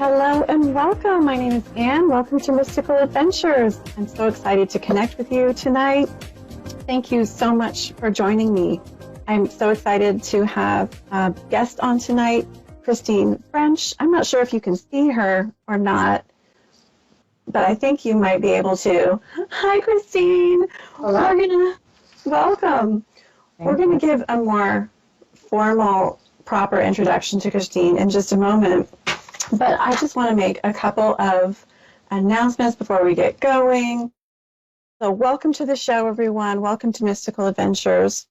Hello and welcome. My name is Anne. Welcome to Mystical Adventures. I'm so excited to connect with you tonight. Thank you so much for joining me. I'm so excited to have a guest on tonight, Christine French. I'm not sure if you can see her or not, but I think you might be able to. Hi, Christine. Hello. Welcome. We're going to give a more formal, proper introduction to Christine in just a moment. But I just want to make a couple of announcements before we get going. So welcome to the show, everyone. Welcome to Mystical Adventures.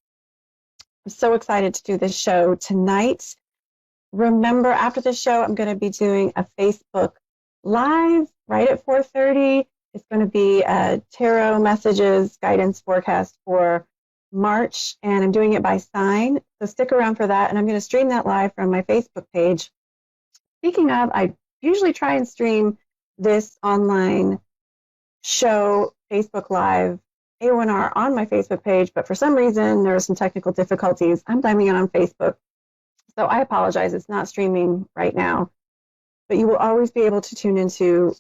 I'm so excited to do this show tonight. Remember, after the show, I'm going to be doing a Facebook Live right at 4:30. It's going to be a tarot messages guidance forecast for March, and I'm doing it by sign. So stick around for that, and I'm going to stream that live from my Facebook page. Speaking of, I usually try and stream this online show, Facebook Live, A1R on my Facebook page, but for some reason there are some technical difficulties. I'm blaming it on Facebook. So I apologize, it's not streaming right now. But you will always be able to tune into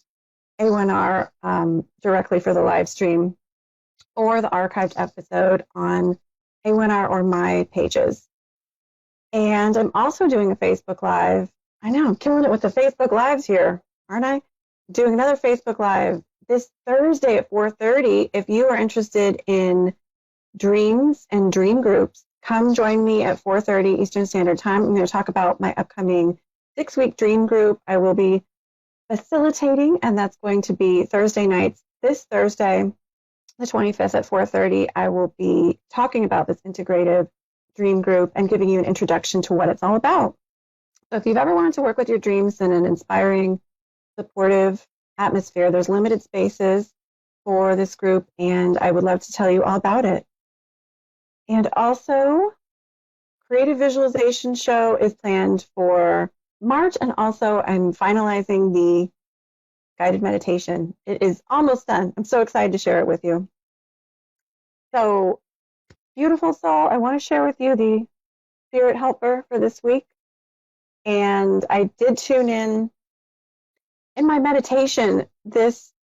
A1R directly for the live stream or the archived episode on A1R or my pages. And I'm also doing a Facebook Live. I know, I'm killing it with the Facebook Lives here, aren't I? Doing another Facebook Live this Thursday at 4:30. If you are interested in dreams and dream groups, come join me at 4:30 Eastern Standard Time. I'm going to talk about my upcoming 6-week dream group. I will be facilitating, and that's going to be Thursday nights. This Thursday, the 25th at 4:30, I will be talking about this integrative dream group and giving you an introduction to what it's all about. So if you've ever wanted to work with your dreams in an inspiring, supportive atmosphere, there's limited spaces for this group, and I would love to tell you all about it. And also, Creative Visualization Show is planned for March, and also I'm finalizing the guided meditation. It is almost done. I'm so excited to share it with you. So, beautiful soul, I want to share with you the spirit helper for this week. And I did tune in my meditation. This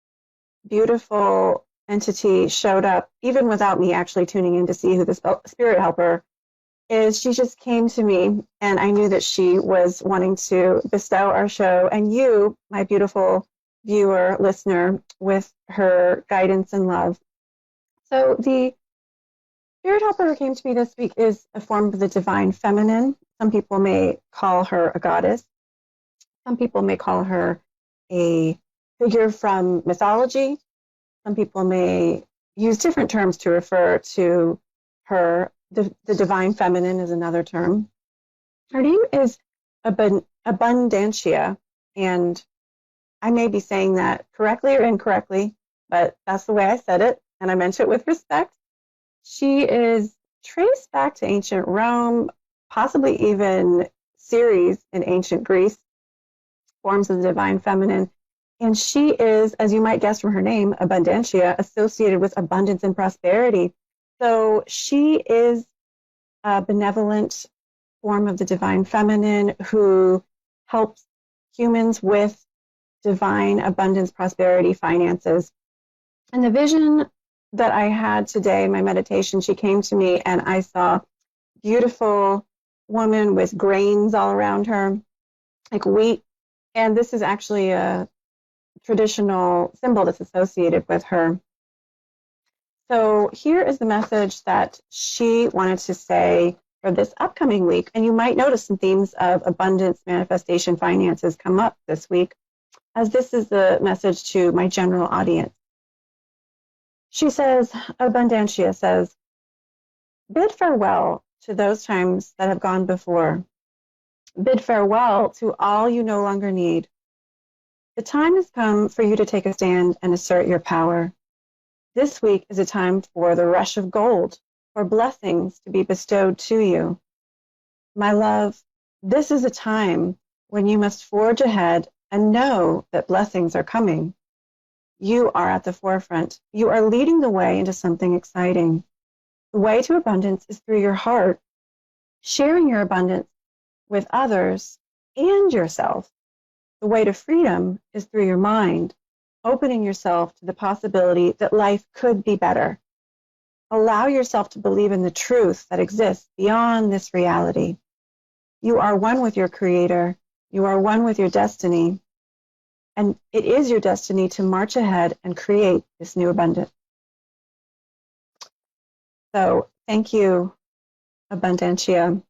beautiful entity showed up even without me actually tuning in to see who the spirit helper is. She just came to me, and I knew that she was wanting to bestow our show and you, my beautiful viewer, listener, with her guidance and love. So the spirit helper who came to me this week is a form of the divine feminine. Some people may call her a goddess. Some people may call her a figure from mythology. Some people may use different terms to refer to her. The divine feminine is another term. Her name is Abundantia, and I may be saying that correctly or incorrectly, but that's the way I said it, and I meant it with respect. She is traced back to ancient Rome, possibly even Ceres in ancient Greece, forms of the divine feminine. And she is, as you might guess from her name, Abundantia, associated with abundance and prosperity. So she is a benevolent form of the divine feminine who helps humans with divine abundance, prosperity, finances. And the vision that I had today in my meditation, she came to me and I saw beautiful woman with grains all around her, like wheat. And this is actually a traditional symbol that's associated with her. So here is the message that she wanted to say for this upcoming week. And you might notice some themes of abundance, manifestation, finances come up this week, as this is the message to my general audience. She says, Abundantia says, bid farewell to those times that have gone before. Bid farewell to all you no longer need. The time has come for you to take a stand and assert your power. This week is a time for the rush of gold, for blessings to be bestowed to you. My love, this is a time when you must forge ahead and know that blessings are coming. You are at the forefront. You are leading the way into something exciting. The way to abundance is through your heart, sharing your abundance with others and yourself. The way to freedom is through your mind, opening yourself to the possibility that life could be better. Allow yourself to believe in the truth that exists beyond this reality. You are one with your Creator. You are one with your destiny. And it is your destiny to march ahead and create this new abundance. So thank you, Abundantia.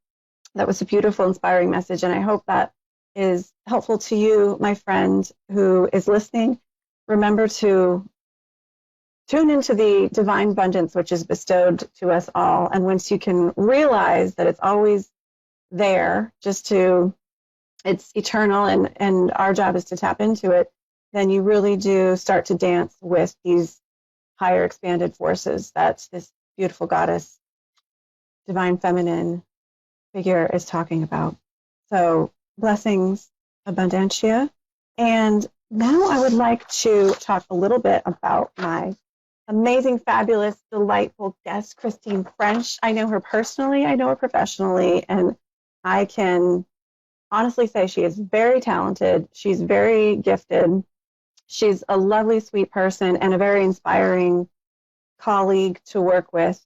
That was a beautiful, inspiring message, and I hope that is helpful to you, my friend, who is listening. Remember to tune into the divine abundance which is bestowed to us all, and once you can realize that it's always there, it's eternal, and our job is to tap into it, then you really do start to dance with these higher expanded forces that this beautiful goddess, divine feminine figure is talking about. So blessings, Abundantia. And now I would like to talk a little bit about my amazing, fabulous, delightful guest, Christine French. I know her personally, I know her professionally, and I can honestly say she is very talented. She's very gifted. She's a lovely, sweet person and a very inspiring colleague to work with.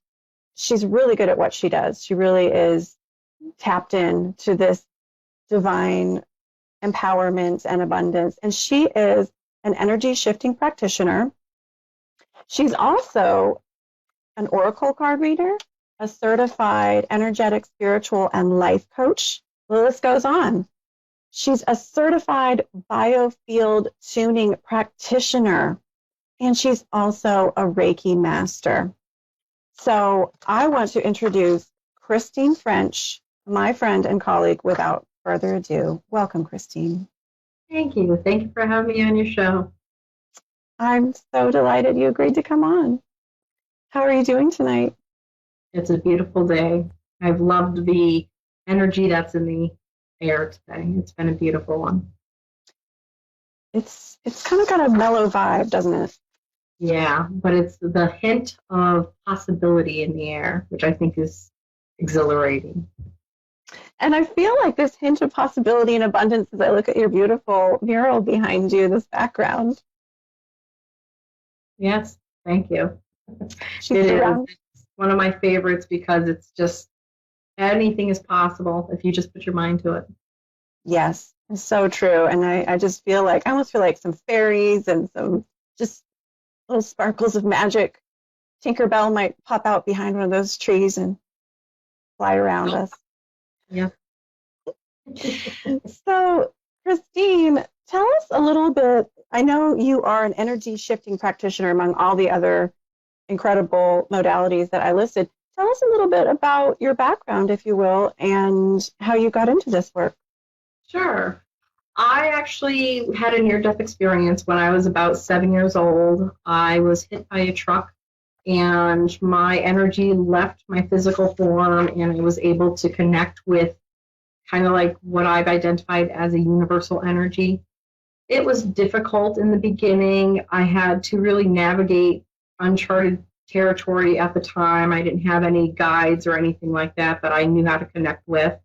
She's really good at what she does. She really is tapped in to this divine empowerment and abundance. And she is an energy shifting practitioner. She's also an oracle card reader, a certified energetic, spiritual, and life coach. The list goes on. She's a certified biofield tuning practitioner, and she's also a Reiki master. So I want to introduce Christine French, my friend and colleague, without further ado. Welcome, Christine. Thank you. Thank you for having me on your show. I'm so delighted you agreed to come on. How are you doing tonight? It's a beautiful day. I've loved the energy that's in the air today. It's been a beautiful one. It's kind of got a mellow vibe, doesn't it? Yeah, but it's the hint of possibility in the air, which I think is exhilarating. And I feel like this hint of possibility and abundance as I look at your beautiful mural behind you, this background. Yes, thank you. It is. It's one of my favorites because it's just anything is possible if you just put your mind to it. Yes, it's so true. And I just feel like, I almost feel like some fairies and some just little sparkles of magic. Tinkerbell might pop out behind one of those trees and fly around us. Yeah. So, Christine, tell us a little bit. I know you are an energy shifting practitioner among all the other incredible modalities that I listed. Tell us a little bit about your background, if you will, and how you got into this work. Sure. I actually had a near-death experience when I was about 7 years old. I was hit by a truck, and my energy left my physical form, and I was able to connect with kind of like what I've identified as a universal energy. It was difficult in the beginning. I had to really navigate uncharted territory at the time. I didn't have any guides or anything like that I knew how to connect with.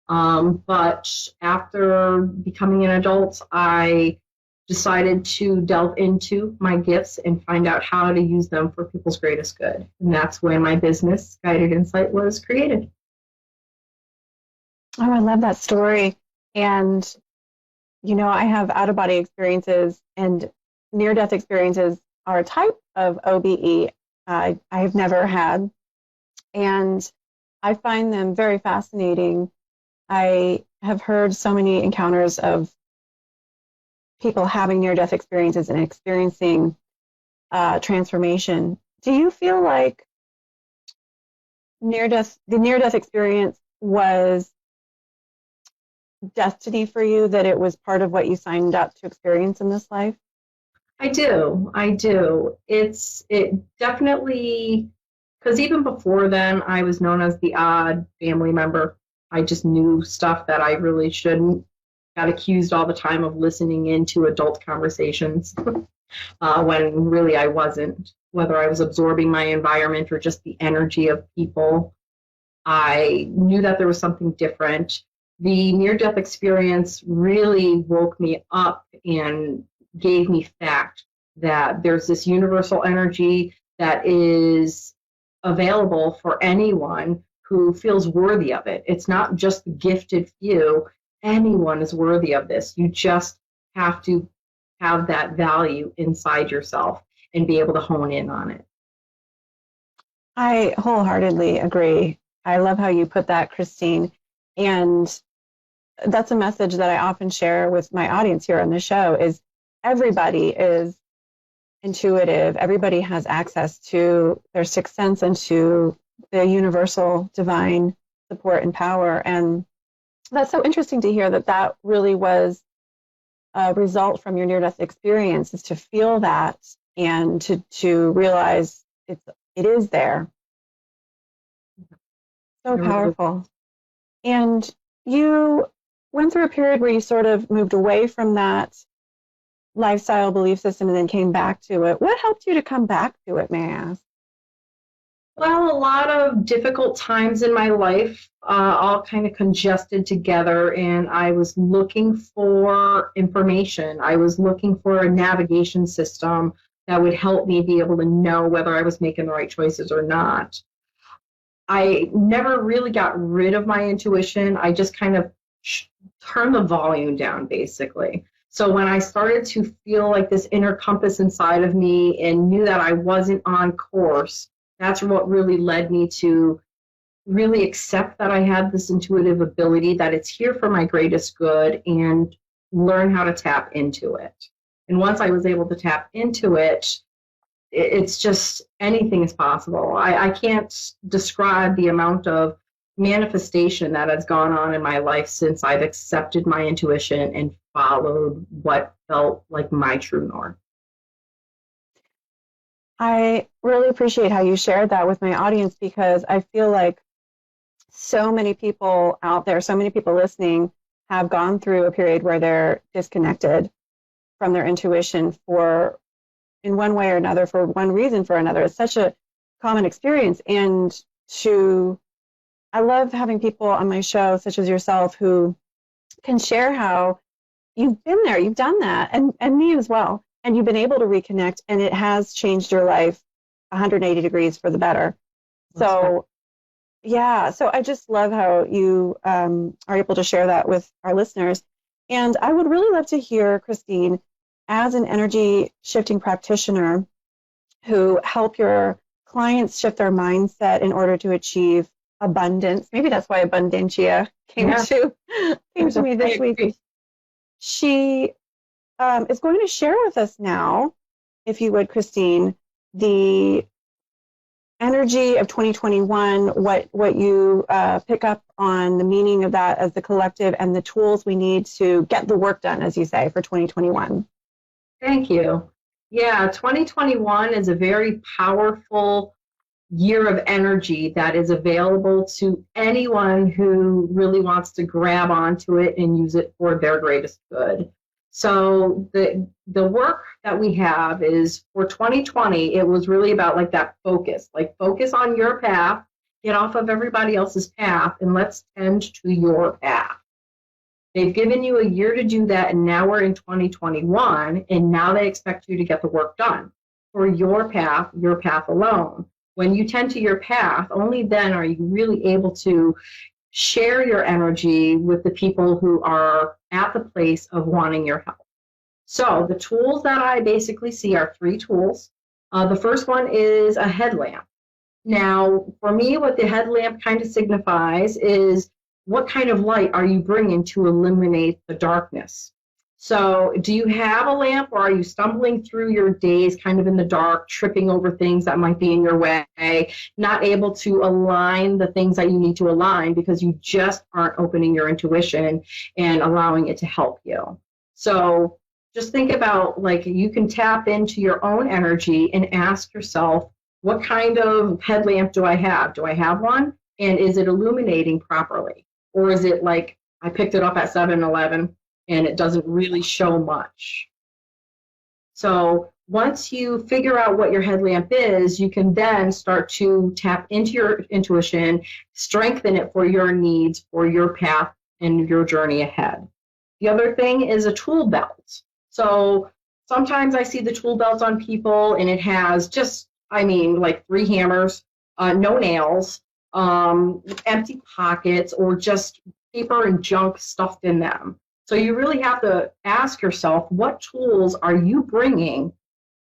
But after becoming an adult, I decided to delve into my gifts and find out how to use them for people's greatest good. And that's when my business, Guided Insight, was created. Oh, I love that story. And, you know, I have out-of-body experiences, and near-death experiences are a type of OBE I have never had. And I find them very fascinating. I have heard so many encounters of people having near-death experiences and experiencing transformation. Do you feel like the near-death experience was destiny for you, that it was part of what you signed up to experience in this life? I do. It definitely, because even before then, I was known as the odd family member. I just knew stuff that I really shouldn't. Got accused all the time of listening into adult conversations when really I wasn't. Whether I was absorbing my environment or just the energy of people, I knew that there was something different. the near-death experience really woke me up and gave me fact that there's this universal energy that is available for anyone who feels worthy of it. It's not just the gifted few. Anyone is worthy of this. You just have to have that value inside yourself and be able to hone in on it. I wholeheartedly agree. I love how you put that, Christine. And that's a message that I often share with my audience here on the show is everybody is intuitive. Everybody has access to their sixth sense and to the universal divine support and power. And that's so interesting to hear that that really was a result from your near-death experience, is to feel that and to realize it is there. So powerful. And you went through a period where you sort of moved away from that lifestyle belief system and then came back to it. What helped you to come back to it, may I ask? Well, a lot of difficult times in my life, all kind of congested together, and I was looking for information. I was looking for a navigation system that would help me be able to know whether I was making the right choices or not. I never really got rid of my intuition. I just kind of turned the volume down, basically. So when I started to feel like this inner compass inside of me and knew that I wasn't on course, that's what really led me to really accept that I had this intuitive ability, that it's here for my greatest good, and learn how to tap into it. And once I was able to tap into it, it's just anything is possible. I can't describe the amount of manifestation that has gone on in my life since I've accepted my intuition and followed what felt like my true north. I really appreciate how you shared that with my audience, because I feel like so many people out there, so many people listening have gone through a period where they're disconnected from their intuition for, in one way or another, for one reason for another. It's such a common experience. And I love having people on my show, such as yourself, who can share how you've been there, you've done that, and me as well. And you've been able to reconnect, and it has changed your life 180 degrees for the better. So, yeah, so I just love how you are able to share that with our listeners. And I would really love to hear, Christine, as an energy shifting practitioner who help your clients shift their mindset in order to achieve abundance. Maybe that's why Abundantia came to me this week. She is going to share with us now, if you would, Christine, the energy of 2021, what you pick up on the meaning of that as the collective, and the tools we need to get the work done, as you say, for 2021. Thank you. Yeah, 2021 is a very powerful year of energy that is available to anyone who really wants to grab onto it and use it for their greatest good. So the work that we have is for 2020, it was really about like that focus, like focus on your path, get off of everybody else's path, and let's tend to your path. They've given you a year to do that, and now we're in 2021, and now they expect you to get the work done for your path alone. When you tend to your path, only then are you really able to share your energy with the people who are at the place of wanting your help. So the tools that I basically see are 3 tools. The first one is a headlamp. Now, for me, what the headlamp kind of signifies is what kind of light are you bringing to illuminate the darkness? So do you have a lamp, or are you stumbling through your days kind of in the dark, tripping over things that might be in your way, not able to align the things that you need to align because you just aren't opening your intuition and allowing it to help you? So just think about, like, you can tap into your own energy and ask yourself, what kind of headlamp do I have? Do I have one? And is it illuminating properly? Or is it like I picked it up at 7-Eleven and it doesn't really show much? So once you figure out what your headlamp is, you can then start to tap into your intuition, strengthen it for your needs, for your path, in your journey ahead. The other thing is a tool belt. So sometimes I see the tool belt on people and it has just, like 3 hammers, no nails, empty pockets, or just paper and junk stuffed in them. So you really have to ask yourself, what tools are you bringing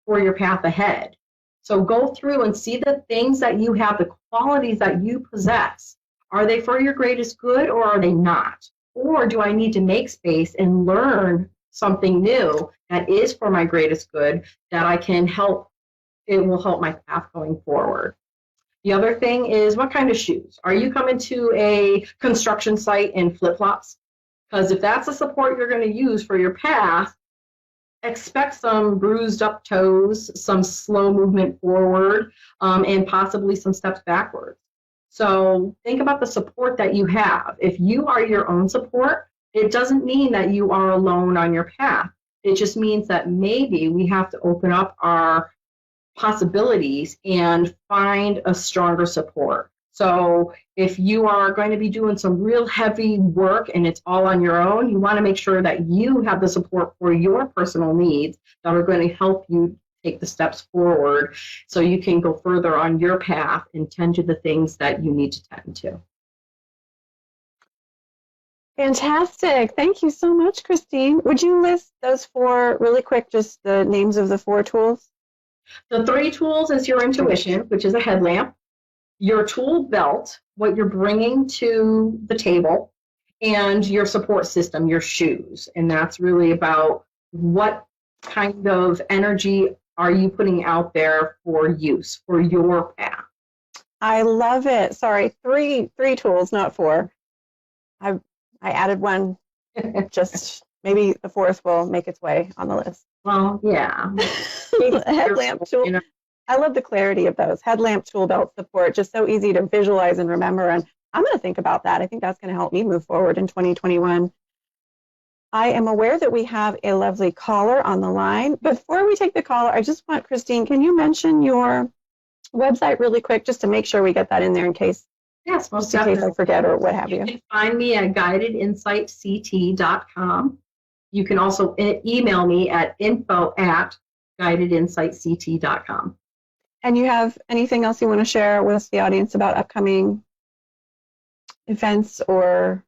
for your path ahead? So go through and see the things that you have, the qualities that you possess. Are they for your greatest good or are they not? Or do I need to make space and learn something new that is for my greatest good that I can help? It will help my path going forward. The other thing is, what kind of shoes? Are you coming to a construction site in flip-flops? Because if that's the support you're going to use for your path, expect some bruised up toes, some slow movement forward, and possibly some steps backwards. So think about the support that you have. If you are your own support, it doesn't mean that you are alone on your path. It just means that maybe we have to open up our possibilities and find a stronger support. So if you are going to be doing some real heavy work and it's all on your own, you want to make sure that you have the support for your personal needs that are going to help you take the steps forward so you can go further on your path and tend to the things that you need to tend to. Fantastic. Thank you so much, Christine. Would you list those 4 really quick, just the names of the 4 tools? The 3 tools is your intuition, which is a headlamp, your tool belt, what you're bringing to the table, and your support system, your shoes. And that's really about what kind of energy are you putting out there for use, for your path. I love it. Sorry, three tools, not 4. I added one. Just maybe the 4th will make its way on the list. Well, yeah. Headlamp tool. You know. I love the clarity of those. Headlamp, tool belt, support, just so easy to visualize and remember. And I'm going to think about that. I think that's going to help me move forward in 2021. I am aware that we have a lovely caller on the line. Before we take the caller, I just want, Christine, can you mention your website really quick just to make sure we get that in there in case? Yes, most definitely. In case I forget or what have you. You can find me at guidedinsightct.com. You can also email me at info@guidedinsightct.com. And you have anything else you want to share with the audience about upcoming events or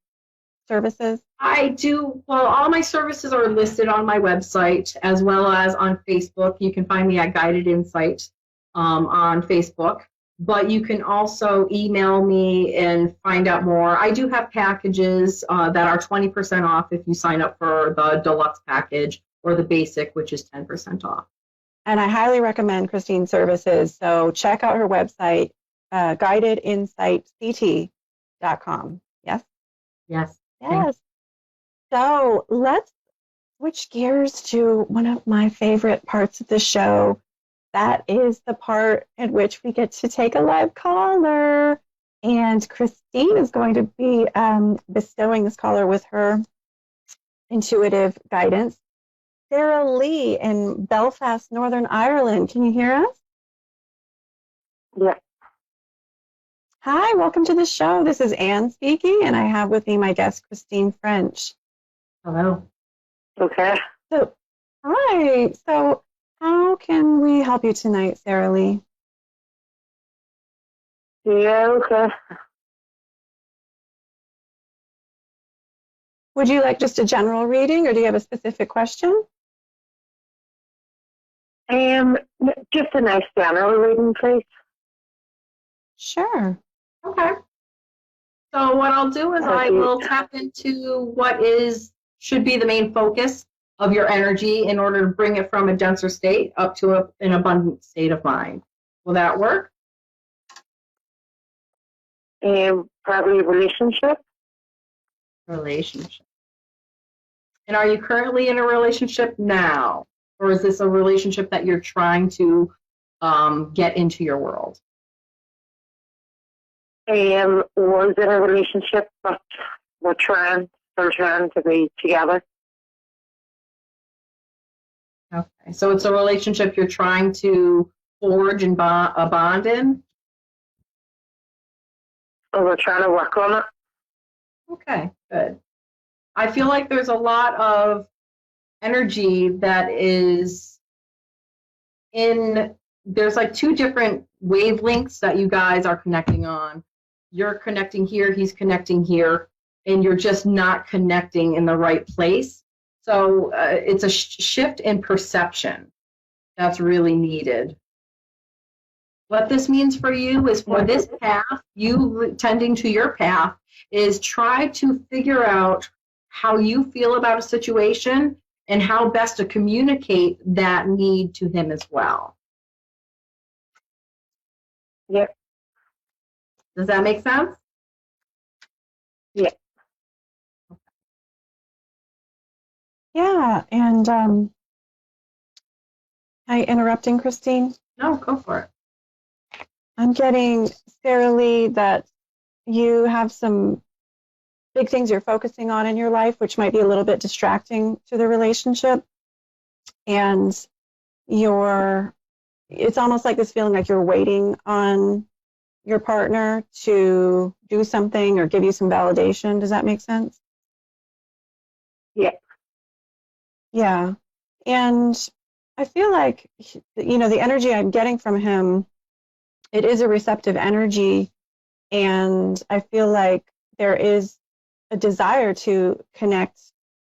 services? I do. Well, all my services are listed on my website as well as on Facebook. You can find me at Guided Insight on Facebook. But you can also email me and find out more. I do have packages that are 20% off if you sign up for the deluxe package or the basic, which is 10% off. And I highly recommend Christine's services. So check out her website, guidedinsightct.com. Yes? Yes. Yes. So let's switch gears to one of my favorite parts of the show. That is the part in which we get to take a live caller. And Christine is going to be bestowing this caller with her intuitive guidance. Sarah Lee in Belfast, Northern Ireland. Can you hear us? Yeah. Hi, welcome to the show. This is Anne speaking, and I have with me my guest, Christine French. Hello. Okay. So, hi. So, how can we help you tonight, Sarah Lee? Yeah, okay. Would you like just a general reading, or do you have a specific question? Just a nice general reading, please. Sure. Okay. So what I'll do is I will tap into what should be the main focus of your energy in order to bring it from a denser state up to an abundant state of mind. Will that work? Probably relationship. Relationship. And are you currently in a relationship now? Or is this a relationship that you're trying to get into your world? Was in a relationship, but we're still trying to be together. Okay, so it's a relationship you're trying to forge and a bond in? So we're trying to work on it. Okay, good. I feel like there's a lot of energy that is there's like two different wavelengths that you guys are connecting on. You're connecting here, he's connecting here, and you're just not connecting in the right place. So it's a shift in perception that's really needed. What this means for you is for this path, you tending to your path, is try to figure out how you feel about a situation and how best to communicate that need to him as well. Yep. Does that make sense? Yeah. Yeah, and am I interrupting, Christine? No, go for it. I'm getting, Sarah Lee, that you have some big things you're focusing on in your life, which might be a little bit distracting to the relationship. And it's almost like this feeling like you're waiting on your partner to do something or give you some validation. Does that make sense? Yeah. Yeah. And I feel like, the energy I'm getting from him, it is a receptive energy. And I feel like there is a desire to connect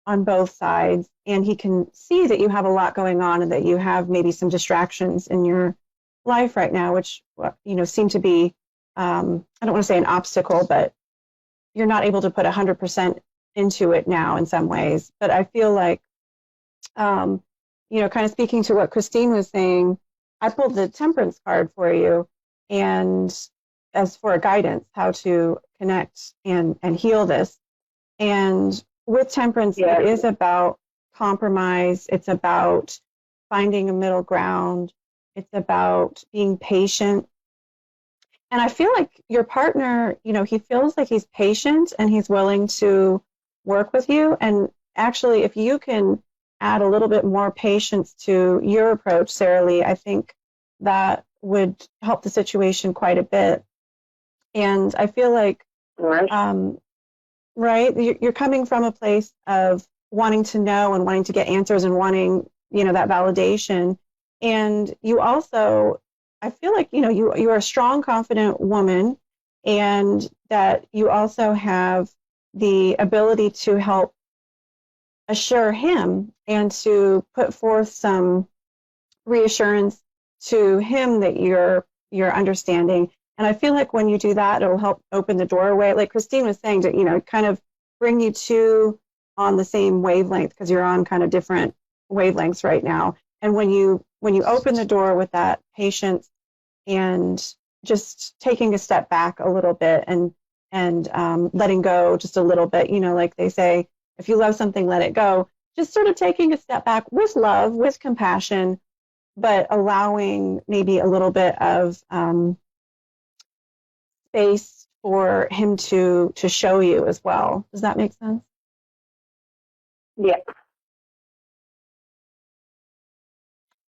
on both sides. And he can see that you have a lot going on and that you have maybe some distractions in your life right now, which, seem to be, I don't want to say an obstacle, but you're not able to put 100% into it now in some ways. But I feel like, kind of speaking to what Christine was saying, I pulled the Temperance card for you, and as for a guidance, how to connect and heal this. And with Temperance, It is about compromise. It's about finding a middle ground. It's about being patient. And I feel like your partner, he feels like he's patient and he's willing to work with you. And actually, if you can add a little bit more patience to your approach, Sarah Lee, I think that would help the situation quite a bit. And I feel like, right, you're coming from a place of wanting to know and wanting to get answers and wanting, that validation. And you also, I feel like, you are a strong, confident woman, and that you also have the ability to help assure him and to put forth some reassurance to him that you're understanding. And I feel like when you do that, it'll help open the doorway. Like Christine was saying, to, kind of bring you two on the same wavelength, because you're on kind of different wavelengths right now. And when you open the door with that patience and just taking a step back a little bit and letting go just a little bit, like they say, if you love something, let it go. Just sort of taking a step back with love, with compassion, but allowing maybe a little bit of space for him to show you as well. Does that make sense? Yeah.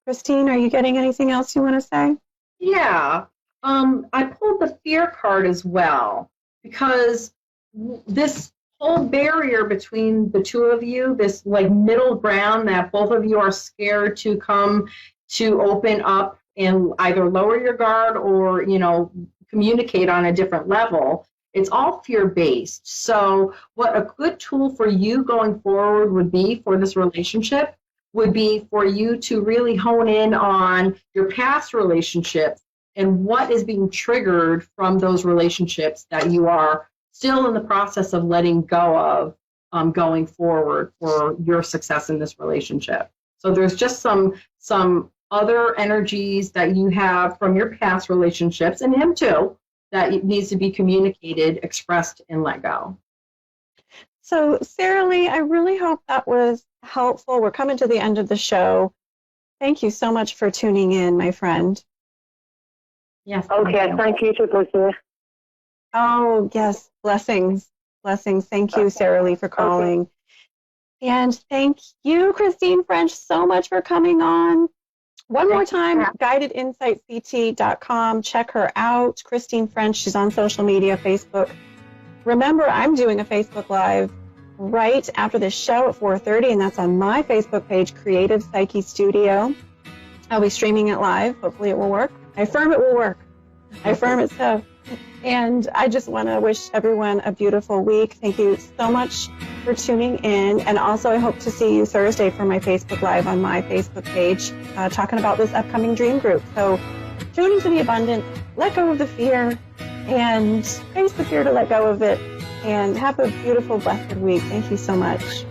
Christine, are you getting anything else you want to say? Yeah. I pulled the fear card as well, because this whole barrier between the two of you, this like middle ground that both of you are scared to come to open up and either lower your guard or, communicate on a different level, it's all fear-based. So what a good tool for you going forward would be for this relationship would be for you to really hone in on your past relationships and what is being triggered from those relationships that you are still in the process of letting go of going forward for your success in this relationship. So there's just some other energies that you have from your past relationships, and him too, that needs to be communicated, expressed, and let go. So, Sarah Lee, I really hope that was helpful. We're coming to the end of the show. Thank you so much for tuning in, my friend. Yes. Okay, thank you, Lucia. Oh, yes, blessings. Blessings. Thank you, Sarah Lee, for calling. Okay. And thank you, Christine French, so much for coming on. One more time, guidedinsightct.com. Check her out. Christine French, she's on social media, Facebook. Remember, I'm doing a Facebook Live right after this show at 4:30, and that's on my Facebook page, Creative Psyche Studio. I'll be streaming it live. Hopefully it will work. I affirm it will work. I affirm it so. And I just want to wish everyone a beautiful week. Thank you so much for tuning in. And also I hope to see you Thursday for my Facebook Live on my Facebook page, talking about this upcoming dream group. So tune into the abundant, let go of the fear, and face the fear to let go of it. And have a beautiful, blessed week. Thank you so much.